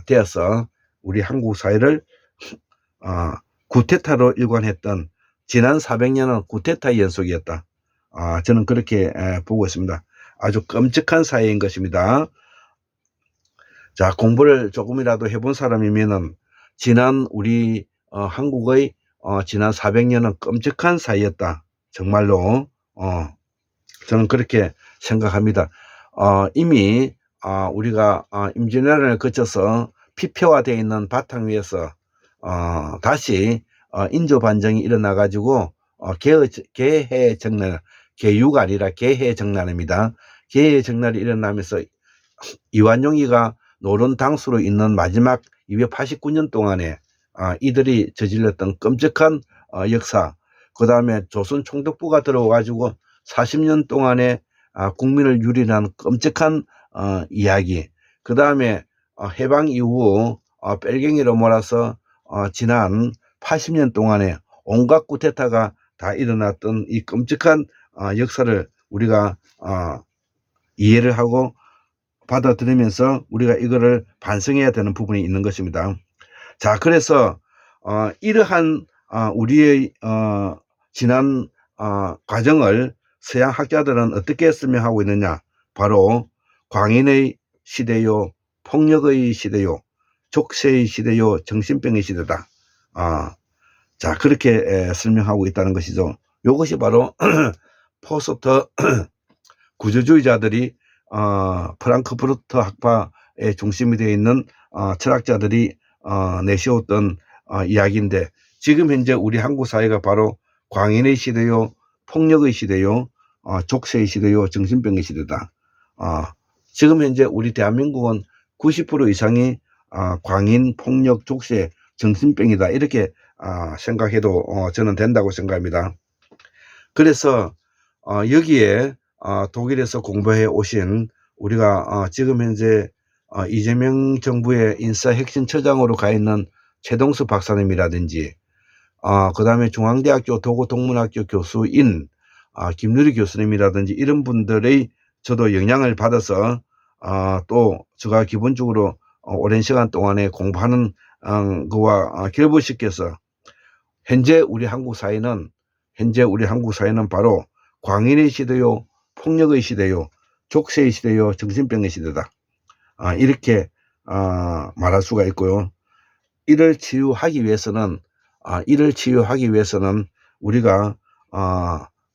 되어서 우리 한국 사회를 구테타로 일관했던 지난 400년은 구테타의 연속이었다. 저는 그렇게 보고 있습니다. 아주 끔찍한 사회인 것입니다. 자, 공부를 조금이라도 해본 사람이면은 지난 우리 한국의 지난 400년은 끔찍한 사회였다. 정말로 저는 그렇게 생각합니다. 이미 우리가 임진왜란을 거쳐서 피폐화되어 있는 바탕 위에서 다시 인조반정이 일어나 가지고 개해정난, 개유가 아니라 개해정난입니다. 개해정난이 일어나면서 이완용이가 노론 당수로 있는 마지막 289년 동안에 이들이 저질렀던 끔찍한 역사, 그 다음에 조선 총독부가 들어와 가지고 40년 동안에 국민을 유린한 끔찍한 이야기, 그 다음에 해방 이후 뺄갱이로 몰아서 지난 80년 동안에 온갖 쿠데타가 다 일어났던 이 끔찍한 역사를 우리가 이해를 하고 받아들이면서 우리가 이거를 반성해야 되는 부분이 있는 것입니다. 자, 그래서 이러한 우리의 지난 과정을 서양 학자들은 어떻게 설명하고 있느냐. 바로 광인의 시대요, 폭력의 시대요, 족쇄의 시대요, 정신병의 시대다. 자, 그렇게 설명하고 있다는 것이죠. 이것이 바로 포스트 구조주의자들이 프랑크푸르트 학파의 중심이 되어 있는 철학자들이 내세웠던 이야기인데, 지금 현재 우리 한국 사회가 바로 광인의 시대요, 폭력의 시대요, 족쇄의 시대요, 정신병의 시대다. 지금 현재 우리 대한민국은 90% 이상이 광인, 폭력, 족쇄, 정신병이다. 이렇게 생각해도 저는 된다고 생각합니다. 그래서 여기에 독일에서 공부해 오신 우리가 지금 현재 이재명 정부의 인사 핵심처장으로 가 있는 최동수 박사님이라든지 그 다음에 중앙대학교 도고동문학교 교수인 김누리 교수님이라든지 이런 분들의 저도 영향을 받아서 또 제가 기본적으로 오랜 시간 동안에 공부하는 거와 결부시켜서 현재 우리 한국 사회는 바로 광인의 시대요, 폭력의 시대요, 족쇄의 시대요, 정신병의 시대다. 이렇게 말할 수가 있고요. 이를 치유하기 위해서는 우리가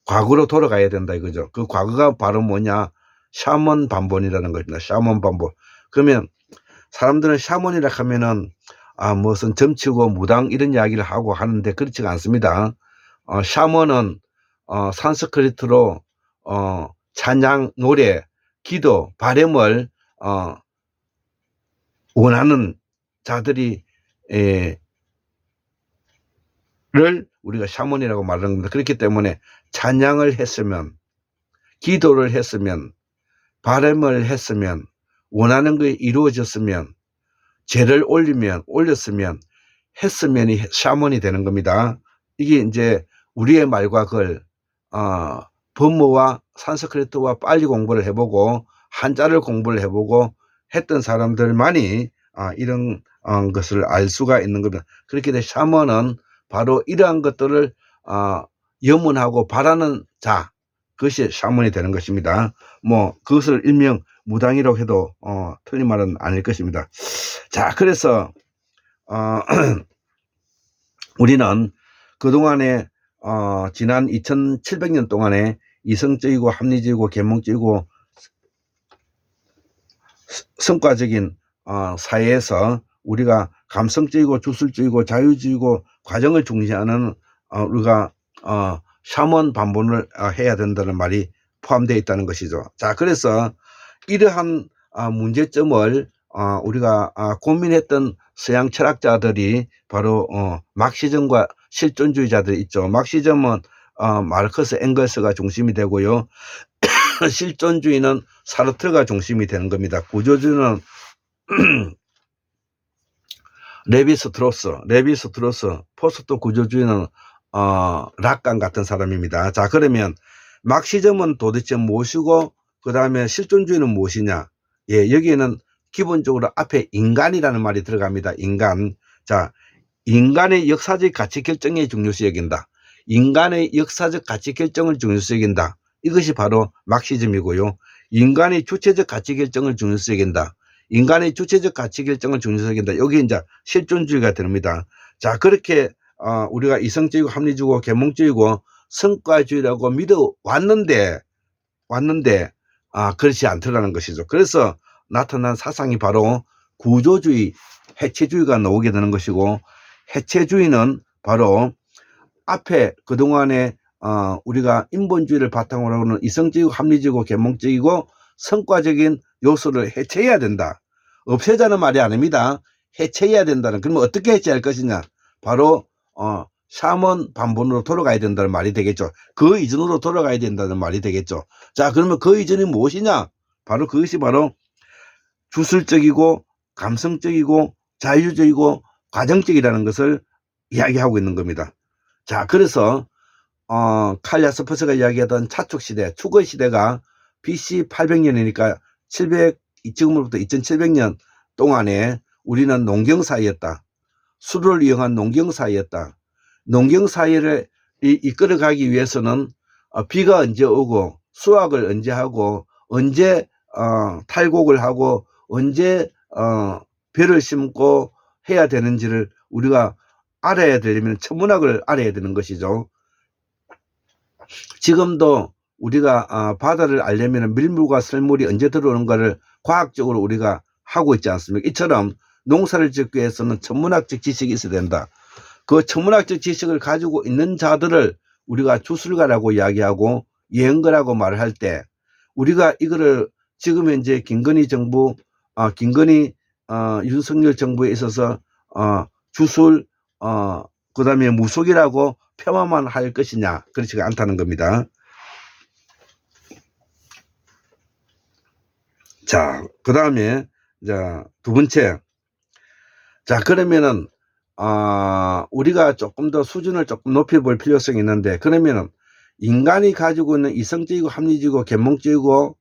과거로 돌아가야 된다 이거죠. 그 과거가 바로 뭐냐? 샤먼 반본이라는 겁니다. 샤먼 반본. 그러면 사람들은 샤먼이라 하면은 무슨 점치고 무당 이런 이야기를 하고 하는데 그렇지가 않습니다. 샤먼은 산스크리트로 찬양, 노래, 기도, 발음을 원하는 자들이 를 우리가 샤먼이라고 말하는 겁니다. 그렇기 때문에 찬양을 했으면, 기도를 했으면, 발음을 했으면, 원하는 것이 이루어졌으면, 죄를 올렸으면 했으면이 샤먼이 되는 겁니다. 이게 이제 우리의 말과 글 법모와 산스크리트와 빨리 공부를 해보고 한자를 공부를 해보고 했던 사람들만이 이런 것을 알 수가 있는 겁니다. 그렇게 돼 샤먼은 바로 이러한 것들을 염원하고 바라는 자, 그것이 샤먼이 되는 것입니다. 뭐 그것을 일명 무당이라고 해도 틀린 말은 아닐 것입니다. 자, 그래서 우리는 그동안에 지난 2700년 동안에 이성적이고 합리적이고 계몽적이고 성과적인 사회에서 우리가 감성적이고 주술적이고 자유주의고 과정을 중시하는 우리가 샤먼 반본을 해야 된다는 말이 포함되어 있다는 것이죠. 자, 그래서 이러한 문제점을 우리가 고민했던 서양 철학자들이 바로 막시즘과 실존주의자들이 있죠. 막시즘은 마르크스 앵글스가 중심이 되고요. 실존주의는 사르트르가 중심이 되는 겁니다. 구조주의는 레비스트로스, 포스트 구조주의는 락강 같은 사람입니다. 자, 그러면 막시즘은 도대체 무엇이고 그 다음에 실존주의는 무엇이냐? 예, 여기에는 기본적으로 앞에 인간이라는 말이 들어갑니다. 인간. 자, 인간의 역사적 가치 결정의 중요시 여긴다. 인간의 역사적 가치 결정을 중요시 여긴다. 이것이 바로 막시즘이고요. 인간의 주체적 가치 결정을 중요시 여긴다. 인간의 주체적 가치 결정을 중요시 여긴다. 여기 이제 실존주의가 됩니다. 자, 그렇게 우리가 이성적이고 합리적이고 계몽적이고 성과주의라고 믿어 왔는데 그렇지 않더라는 것이죠. 그래서 나타난 사상이 바로 구조주의, 해체주의가 나오게 되는 것이고, 해체주의는 바로 앞에 그동안에 우리가 인본주의를 바탕으로 하는 이성적이고 합리적이고 계몽적이고 성과적인 요소를 해체해야 된다. 없애자는 말이 아닙니다. 해체해야 된다는. 그러면 어떻게 해체할 것이냐? 바로 샤먼 반본으로 돌아가야 된다는 말이 되겠죠. 그 이전으로 돌아가야 된다는 말이 되겠죠. 자, 그러면 그 이전이 무엇이냐? 바로 그것이 바로 주술적이고 감성적이고 자유적이고 과정적이라는 것을 이야기하고 있는 겁니다. 자, 그래서 칼 야스퍼스가 이야기하던 차축시대, 투거시대가 BC 800년이니까 지금으로부터 2700년 동안에 우리는 농경사회였다. 수를 이용한 농경사회였다. 농경사회를 이끌어가기 위해서는 비가 언제 오고 수확을 언제 하고 언제 탈곡을 하고 언제 벼를 심고 해야 되는지를 우리가 알아야 되려면 천문학을 알아야 되는 것이죠. 지금도 우리가 바다를 알려면 밀물과 설물이 언제 들어오는가를 과학적으로 우리가 하고 있지 않습니까? 이처럼 농사를 짓기 위해서는 천문학적 지식이 있어야 된다. 그 천문학적 지식을 가지고 있는 자들을 우리가 주술가라고 이야기하고 예언가라고 말을 할 때 우리가 이거를 지금 현재 김건희 정부 김건희 윤석열 정부에 있어서 주술 그 다음에 무속이라고 폄하만 할 것이냐, 그렇지가 않다는 겁니다. 자, 그 다음에 두 번째, 자 그러면은 우리가 조금 더 수준을 조금 높여볼 필요성이 있는데, 그러면은 인간이 가지고 있는 이성적이고 합리적이고 계몽적이고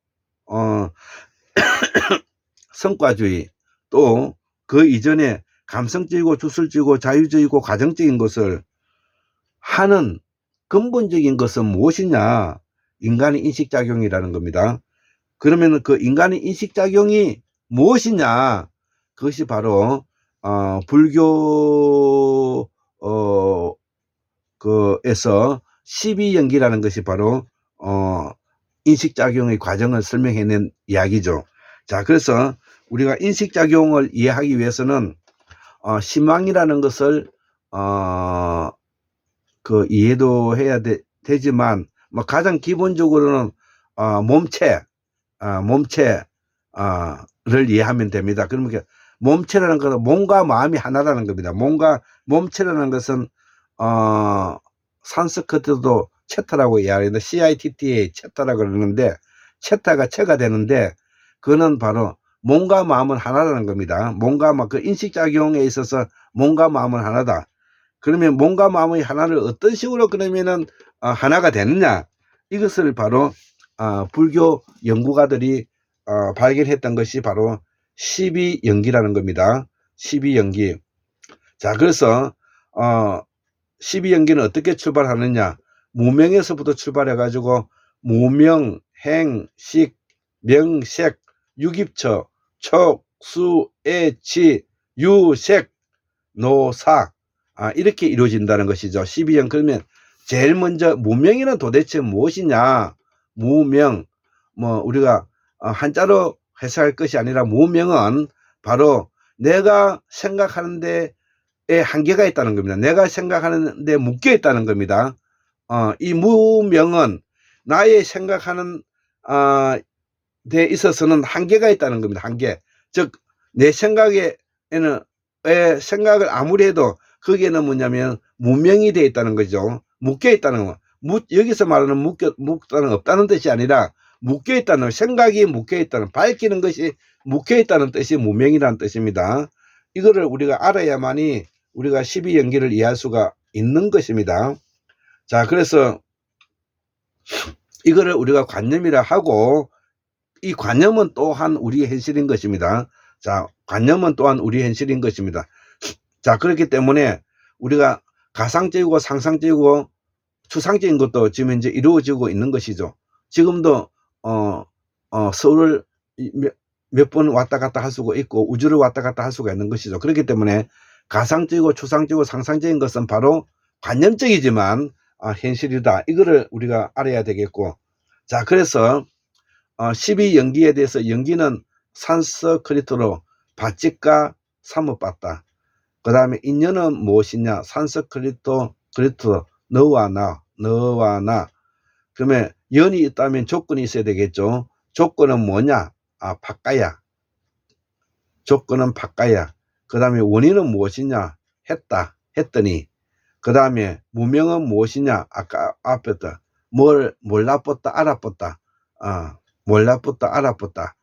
성과주의, 또 그 이전에 감성적이고 주술적이고 자유적이고 가정적인 것을 하는 근본적인 것은 무엇이냐? 인간의 인식작용이라는 겁니다. 그러면 그 인간의 인식작용이 무엇이냐? 그것이 바로 불교 에서 12연기라는 것이 바로 인식작용의 과정을 설명해낸 이야기죠. 자, 그래서 우리가 인식작용을 이해하기 위해서는 심왕이라는 것을 이해도 해야 되지만, 뭐 가장 기본적으로는 몸체를 이해하면 됩니다. 그러면 몸체라는 것은 몸과 마음이 하나라는 겁니다. 몸체라는 것은 산스크리트도 체타라고 이야기하는데, CITTA 체타라고 그러는데, 체타가 체가 되는데, 그거는 바로 몸과 마음은 하나라는 겁니다. 몸과 마음, 그 인식작용에 있어서 몸과 마음은 하나다. 그러면 몸과 마음의 하나를 어떤 식으로 그러면은 하나가 되느냐, 이것을 바로 불교 연구가들이 발견했던 것이 바로 12연기라는 겁니다. 12연기. 자, 그래서 12연기는 어떻게 출발하느냐, 무명에서부터 출발해 가지고 무명, 행, 식, 명색, 유깁처, 척, 수, 애, 치, 유, 색, 노, 사, 이렇게 이루어진다는 것이죠. 12연. 그러면 제일 먼저 무명이는 도대체 무엇이냐? 무명, 뭐 우리가 한자로 해석할 것이 아니라, 무명은 바로 내가 생각하는 데에 한계가 있다는 겁니다. 내가 생각하는 데 묶여 있다는 겁니다. 이 무명은 나의 생각하는 데 있어서는 한계가 있다는 겁니다. 한계. 즉 내 생각에는 생각을 아무리 해도 거기에는 뭐냐면 무명이 되어 있다는 거죠. 묶여 있다는 거. 여기서 말하는 묶다는 없다는 뜻이 아니라 묶여 있다는, 생각이 묶여 있다는, 밝히는 것이 묶여 있다는 뜻이 무명이라는 뜻입니다. 이거를 우리가 알아야만이 우리가 12연기를 이해할 수가 있는 것입니다. 자, 그래서 이거를 우리가 관념이라 하고, 이 관념은 또한 우리의 현실인 것입니다. 자, 관념은 또한 우리의 현실인 것입니다. 자, 그렇기 때문에 우리가 가상적이고 상상적이고 추상적인 것도 지금 이제 이루어지고 있는 것이죠. 지금도 서울을 몇 번 왔다 갔다 할 수가 있고, 우주를 왔다 갔다 할 수가 있는 것이죠. 그렇기 때문에 가상적이고 추상적이고 상상적인 것은 바로 관념적이지만 현실이다. 이거를 우리가 알아야 되겠고, 자, 그래서 12연기에 대해서, 연기는 산스크리트로 바찌까 사뭇봤다. 그 다음에 인연은 무엇이냐? 산스크리트 너와 나. 그러면 연이 있다면 조건이 있어야 되겠죠. 조건은 뭐냐? 바까야. 조건은 바까야. 그 다음에 원인은 무엇이냐? 했더니. 그 다음에 무명은 무엇이냐? 아까 앞에다 몰라봤다 알아봤다. 몰라봤다 알아봤다.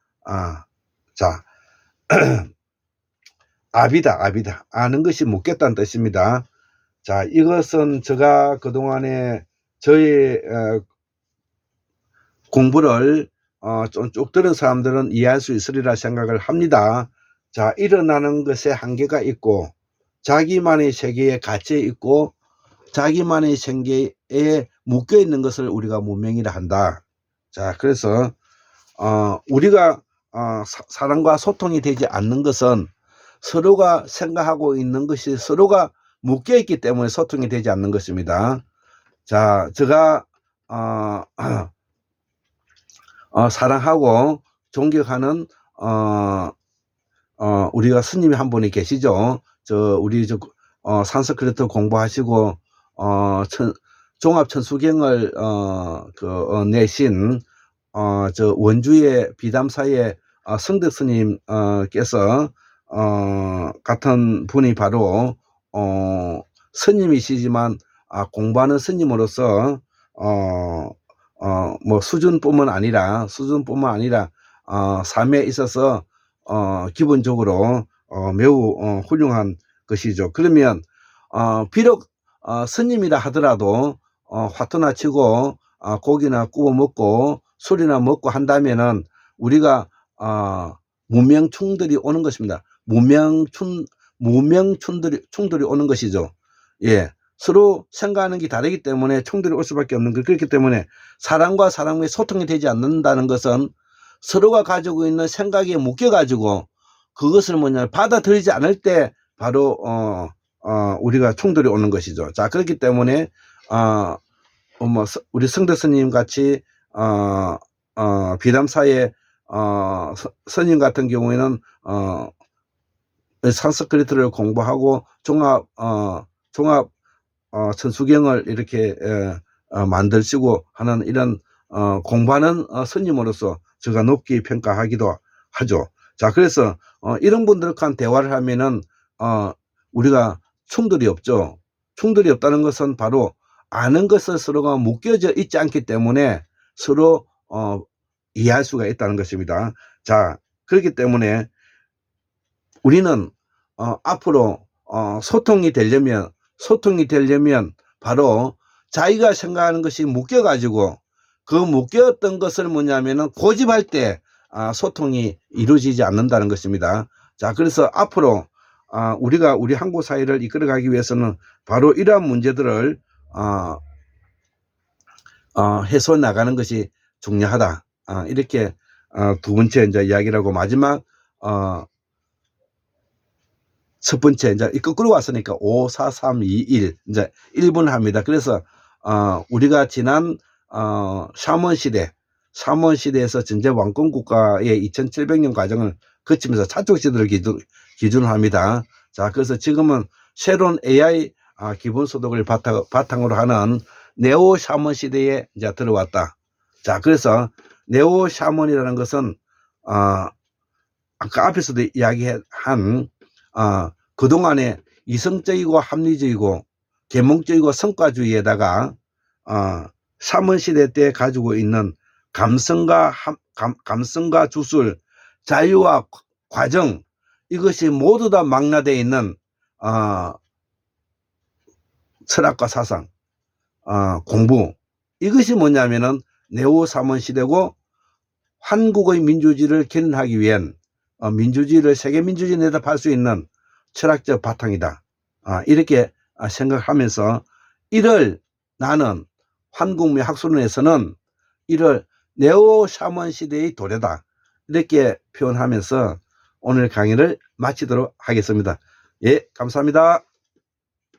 자, 압이다. 아는 것이 묻겠다는 뜻입니다. 자, 이것은 제가 그동안에 저의 공부를 좀 쭉 들은 사람들은 이해할 수 있으리라 생각을 합니다. 자, 일어나는 것에 한계가 있고, 자기만의 세계에 갇혀 있고, 자기만의 세계에 묶여 있는 것을 우리가 무명이라 한다. 자, 그래서 우리가 사람과 소통이 되지 않는 것은 서로가 생각하고 있는 것이 서로가 묶여 있기 때문에 소통이 되지 않는 것입니다. 자, 제가 사랑하고 존경하는 우리가 스님이 한 분이 계시죠. 우리 산스크리트 공부하시고 종합천수경을 내신 원주의 비담사의 성덕 스님 께서 같은 분이 바로 스님이시지만 공부하는 스님으로서 뭐 수준뿐만 아니라 삶에 있어서 기본적으로 매우 훌륭한 것이죠. 그러면 비록 스님이라 하더라도 화투나 치고 고기나 구워 먹고 술이나 먹고 한다면은 우리가 무명충들이 오는 것입니다. 무명충들이 오는 것이죠. 예, 서로 생각하는 게 다르기 때문에 충돌이 올 수밖에 없는 것. 그렇기 때문에 사람과 사람의 소통이 되지 않는다는 것은 서로가 가지고 있는 생각에 묶여 가지고 그것을 받아들이지 않을 때 바로 우리가 충돌이 오는 것이죠. 자, 그렇기 때문에 우리 성덕 스님 같이 비담사의 스님 같은 경우에는 산스크리트를 공부하고 종합 천수경을 이렇게 만들시고 하는 이런 공부하는 스님으로서 제가 높게 평가하기도 하죠. 자, 그래서 이런 분들과 대화를 하면은 우리가 충돌이 없죠. 충돌이 없다는 것은 바로 아는 것을 서로가 묶여져 있지 않기 때문에 서로 이해할 수가 있다는 것입니다. 자, 그렇기 때문에 우리는 앞으로 소통이 되려면 바로 자기가 생각하는 것이 묶여가지고 그 묶였던 것을 고집할 때 소통이 이루어지지 않는다는 것입니다. 자, 그래서 앞으로 우리가 우리 한국 사회를 이끌어가기 위해서는 바로 이러한 문제들을 해소해 나가는 것이 중요하다. 이렇게 두 번째 이제 이야기라고, 마지막 첫 번째 이제 거꾸로 왔으니까 5, 4, 3, 2, 1 이제 1분 합니다. 그래서 우리가 지난 샤먼 시대에서 전제 왕권 국가의 2700년 과정을 거치면서 차족 시대를 기준으로 합니다. 자, 그래서 지금은 새로운 AI 기본소득을 바탕으로 하는 네오 샤먼 시대에 이제 들어왔다. 자, 그래서 네오 샤먼이라는 것은 아까 앞에서도 이야기한 그동안에 이성적이고 합리적이고 계몽적이고 성과주의에다가 샤먼 시대 때 가지고 있는 감성과 주술, 자유와 과정, 이것이 모두 다 망라되어 있는 철학과 사상, 공부, 이것이 뭐냐면은 네오 샤먼 시대고, 한국의 민주주의를 견인하기 위한 민주주의를 세계 민주주의에 내다팔 수 있는 철학적 바탕이다. 이렇게 생각하면서 이를 나는 한국미 학술원에서는 이를 네오 샤먼 시대의 도래다, 이렇게 표현하면서 오늘 강의를 마치도록 하겠습니다. 예, 감사합니다.